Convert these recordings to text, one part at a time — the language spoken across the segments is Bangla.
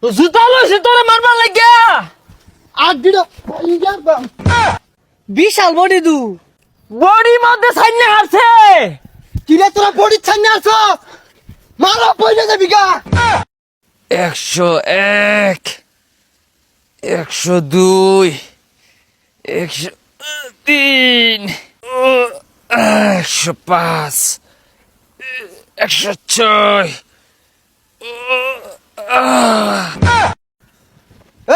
জুতা লইছে তোরে মারবার লাগিয়া। আর দিটা বিশাল বডি দু বডি মধ্যে সাইনে হারছে। কিরে তোরা বডি ছাড়নে আসছ মারা পয়সা যাবি গা। 101, 102, 103, 105, 106।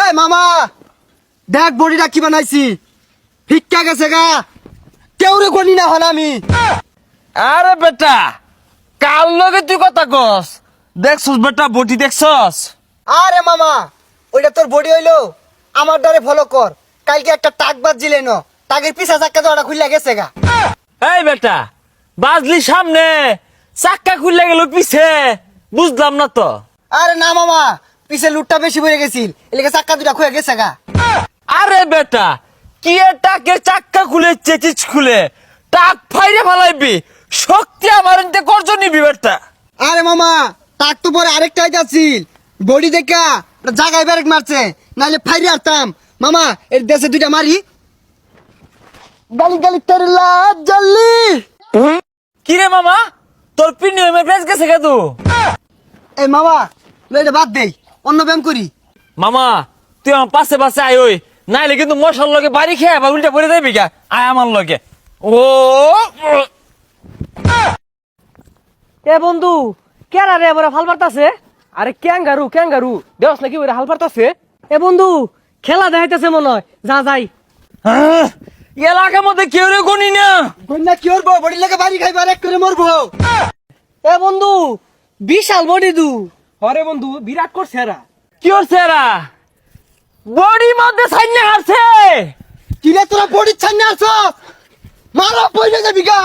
এই মামা দেখ বডিটা কি বানাইছি ফিক্কা গেছে গা কেউরে গনি না হন আমি। আরে বেটা কাল লগে তুই কথা কস, দেখছস বেটা বডি দেখছস? আরে মামা ওইটা তোর বডি হইলো আমার দ্বারে ফলো কর। কালকে একটা টাক বাজছিলে ন টাকের পিছা চাক্কা তো ওটা খুললা গেছে গা। এই বেটা বাজলি সামনে চাক্কা খুলে গেল পিছে, বুঝলাম না তো। আরে না মামা পিছে লুটটা বেশি পড়ে গেছিল এলাকা চাক্কা দুটা খুলে গেছে গা। আরে বেটা কি টাকের চাক্কা খুলে চেচিস খুলে টাক ফাইরে ফেলাইবি, শক্তি আমার এনতে করজ নিবি বেটা। আরে মামা টাক তো পরে আরেকটাই যাচ্ছিল বডি দেখা জাগায় ব্যারেক মারছে নাহলে ফাইরে আরতাম। মামা এর দেশে দুইটা মারি গালি গালি তোর লাজ জ্বললি। কি রে মামা তোর প্রিমিয়ামে বেচ গেছে কেদু? এই মামা লইটা বাদ দেই অন্য ব্যায়াম করি। মামা তুই আমার পাশে পাশে আয়, ওই নাইলে কিন্তু মশার লগে বাড়ি খেয়ে আবার উল্টা পড়ে যাবি গা। আয় আমার লগে। ও এ বন্ধু কেরা রে এবারে হাল পারতাছে। আরে ক্যাঙ্গারু ক্যাঙ্গারু দেওস নাকি ওরে হাল পারতাছে। এ বন্ধু খেলা দেখাইতেছে মনে হয়, যা যাই। হ্যাঁ, এলাকার মধ্যে কেউ রে গনি না। কন্যা কি করবো বডি লাগে বাড়ি খাইবার এক করে মরবো। এ বন্ধু বিশাল বডি দু হরে বন্ধু বিরাট করছে এরা। কি হচ্ছে এরা? বডি মধ্যে সাইনে হারছে। কিরে তোরা বডি ছাড়নে আসছ মারা পয়সা যাবি গা।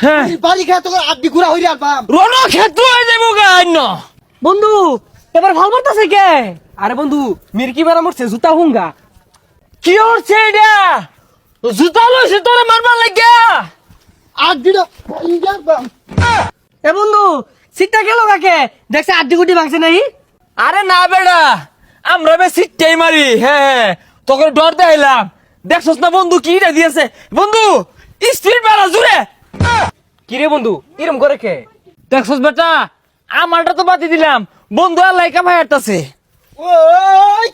হ্যাঁ বাড়ি খাই তোর আড্ডি ঘুরা হইরে আলবাম। রণ ক্ষেত্র হয়ে যাবো গা অন্য। বন্ধু এবার ভাল পারতাছে কে? আরে বন্ধু মির্কি বেড়া মরছে জুতা হুঙ্গা। কি হচ্ছে এটা? জুতা লইছে তোরে মারবার লাগিয়া। আড্ডিটা হইরে আলবাম। এ বন্ধু সিটটা গেল কাকে দেখছে আড্ডি গুটি ভাঙছে নাই। আরে না বেড়া আমরা বে সিটটাই মারি। হ্যাঁ তোকে ডর দেখাইলাম, দেখছস না বন্ধু কিটা দিয়েছে। বন্ধু স্পিড বেড়া জুড়ে। কিরে বন্ধু এরম করে কে? দেখছস বেটা আমারটা তো বাতি দিলাম, বন্ধু আর লাইকা ভাই হাঁটতাছে। ওই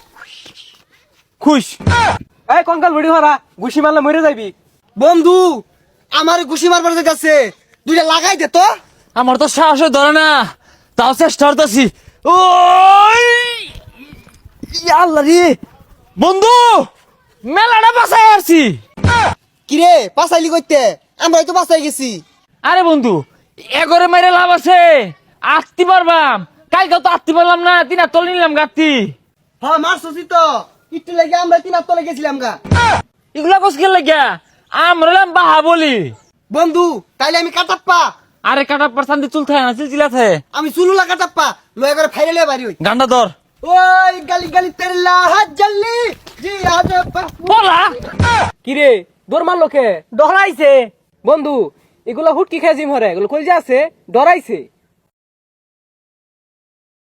খুশ এই কঙ্কাল বডি হরা ঘুষি মারলে মরে যাবি। বন্ধু আমার ঘুষি মারবার যাচ্ছে দুইটা লাগাই দে তো। আমার তো সাহস ধরে না, তাও চেষ্টা করতেছি। ওই আল্লাহ রে বন্ধু মেলাটা বাসায় আসছি। কিরে পাসাইলি কইতে আমরাই তো বাসাই গেছি। আরে বন্ধু এগরে মেরে লাভ আছে, আসতে পারবাম। কালকে তো আসতে পারলাম না, তিন তল নিলাম গাতি। হ্যাঁ মারছি তো একটু লাগে আমরা তিন তলে গেছিলাম গা। এগুলা কস গেল লাগিয়া আমরা বাহা বলি। বন্ধু তাইলে আমি কাটাপ্পা। আরে কাটা পারসান্তি চুল থাকে না চিলচিলা থাকে। আমি চুলুলা কাটাপ্পা লয়ে করে ফাইলে লয়ে বাড়ি হই। গান্ডা ধর ওই গালি গালি তেরে লাহাত জ্বললি জি আজ বলা। কিরে দৌড় মারলো কে? ডরাইছে বন্ধু। এগুলো হুটকি খেয়ে জিম হরে এগুলো কই যে আছে ডরাইছে।